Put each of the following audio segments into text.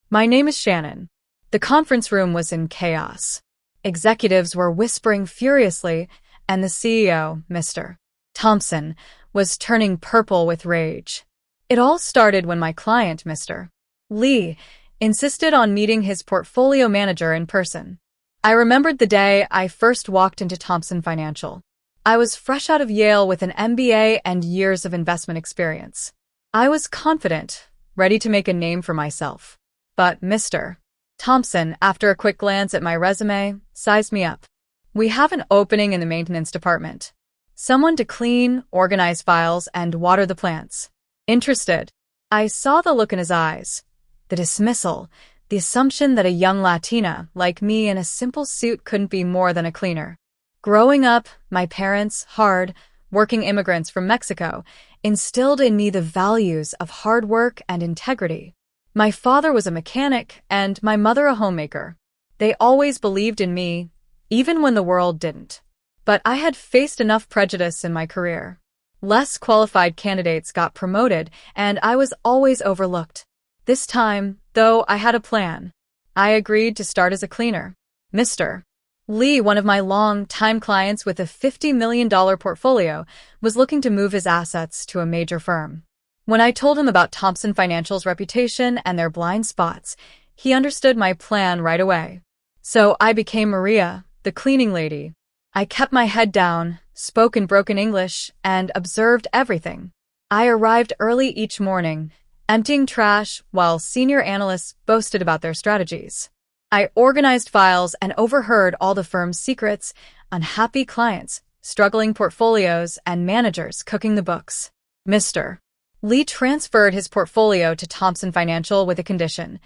My name is Shannon. The conference room was in chaos. Executives were whispering furiously, and the CEO, Mr. Thompson, was turning purple with rage. It all started when my client, Mr. Lee, insisted on meeting his portfolio manager in person. I remembered the day I first walked into Thompson Financial. I was fresh out of Yale with an MBA and years of investment experience. I was confident, ready to make a name for myself. But Mr. Thompson, after a quick glance at my resume, sized me up. We have an opening in the maintenance department. Someone to clean, organize files, and water the plants. Interested? I saw the look in his eyes. The dismissal, the assumption that a young Latina like me in a simple suit couldn't be more than a cleaner. Growing up, my parents, hard, working immigrants from Mexico, instilled in me the values of hard work and integrity. My father was a mechanic and my mother a homemaker. They always believed in me, even when the world didn't. But I had faced enough prejudice in my career. Less qualified candidates got promoted, and I was always overlooked. This time, though, I had a plan. I agreed to start as a cleaner. Mr. Lee, one of my long-time clients with a $50 million portfolio, was looking to move his assets to a major firm. When I told him about Thompson Financial's reputation and their blind spots, he understood my plan right away. So I became Maria, the cleaning lady. I kept my head down, spoke in broken English, and observed everything. I arrived early each morning, emptying trash while senior analysts boasted about their strategies. I organized files and overheard all the firm's secrets, unhappy clients, struggling portfolios, and managers cooking the books. Mr. Lee transferred his portfolio to Thompson Financial with a condition.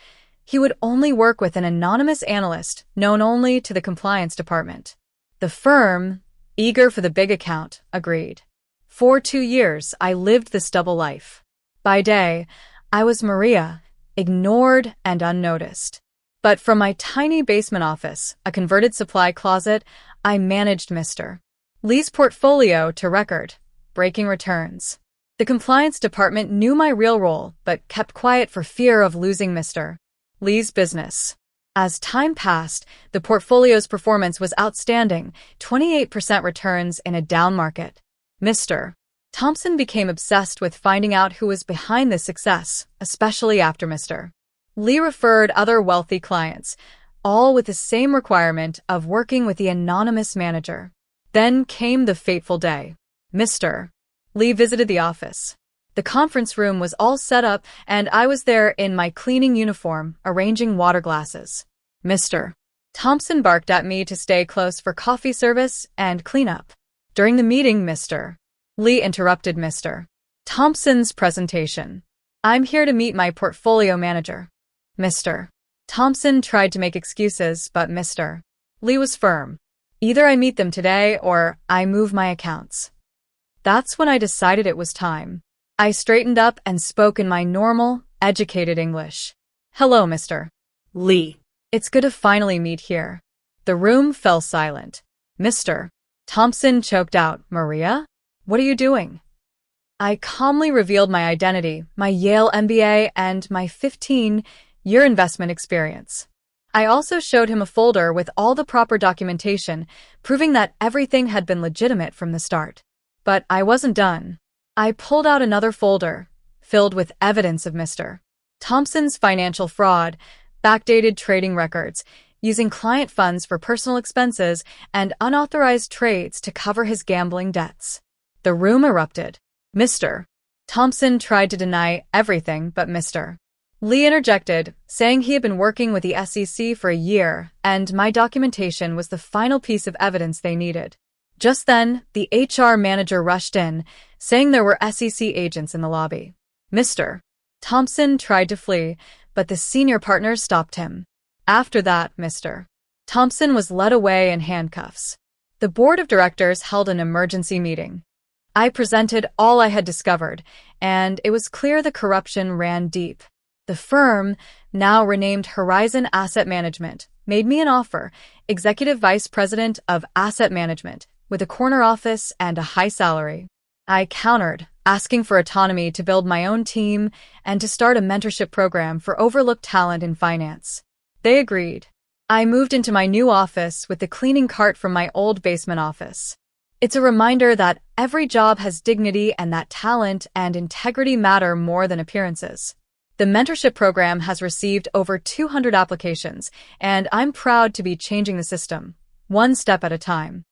He would only work with an anonymous analyst known only to the compliance department. The firm, eager for the big account, agreed. For 2 years, I lived this double life. By day, I was Maria, ignored and unnoticed. But from my tiny basement office, a converted supply closet, I managed Mr. Lee's portfolio to record, breaking returns. The compliance department knew my real role, but kept quiet for fear of losing Mr. Lee's business. As time passed, the portfolio's performance was outstanding, 28% returns in a down market. Mr. Thompson became obsessed with finding out who was behind this success, especially after Mr. Lee referred other wealthy clients, all with the same requirement of working with the anonymous manager. Then came the fateful day. Mr. Lee visited the office. The conference room was all set up, and I was there in my cleaning uniform, arranging water glasses. Mr. Thompson barked at me to stay close for coffee service and cleanup. During the meeting, Mr. Lee interrupted Mr. Thompson's presentation. "I'm here to meet my portfolio manager." Mr. Thompson tried to make excuses, but Mr. Lee was firm. "Either I meet them today or I move my accounts." That's when I decided it was time. I straightened up and spoke in my normal, educated English. "Hello, Mr. Lee. It's good to finally meet here." The room fell silent. Mr. Thompson choked out, "Maria? What are you doing?" I calmly revealed my identity, my Yale MBA, and my 15-year investment experience. I also showed him a folder with all the proper documentation, proving that everything had been legitimate from the start. But I wasn't done. I pulled out another folder, filled with evidence of Mr. Thompson's financial fraud, backdated trading records, using client funds for personal expenses, and unauthorized trades to cover his gambling debts. The room erupted. Mr. Thompson tried to deny everything, but Mr. Lee interjected, saying he had been working with the SEC for a year, and my documentation was the final piece of evidence they needed. Just then, the HR manager rushed in, saying there were SEC agents in the lobby. Mr. Thompson tried to flee, but the senior partner stopped him. After that, Mr. Thompson was led away in handcuffs. The board of directors held an emergency meeting. I presented all I had discovered, and it was clear the corruption ran deep. The firm, now renamed Horizon Asset Management, made me an offer, executive vice president of asset management, with a corner office and a high salary. I countered, asking for autonomy to build my own team and to start a mentorship program for overlooked talent in finance. They agreed. I moved into my new office with the cleaning cart from my old basement office. It's a reminder that every job has dignity and that talent and integrity matter more than appearances. The mentorship program has received over 200 applications, and I'm proud to be changing the system, one step at a time.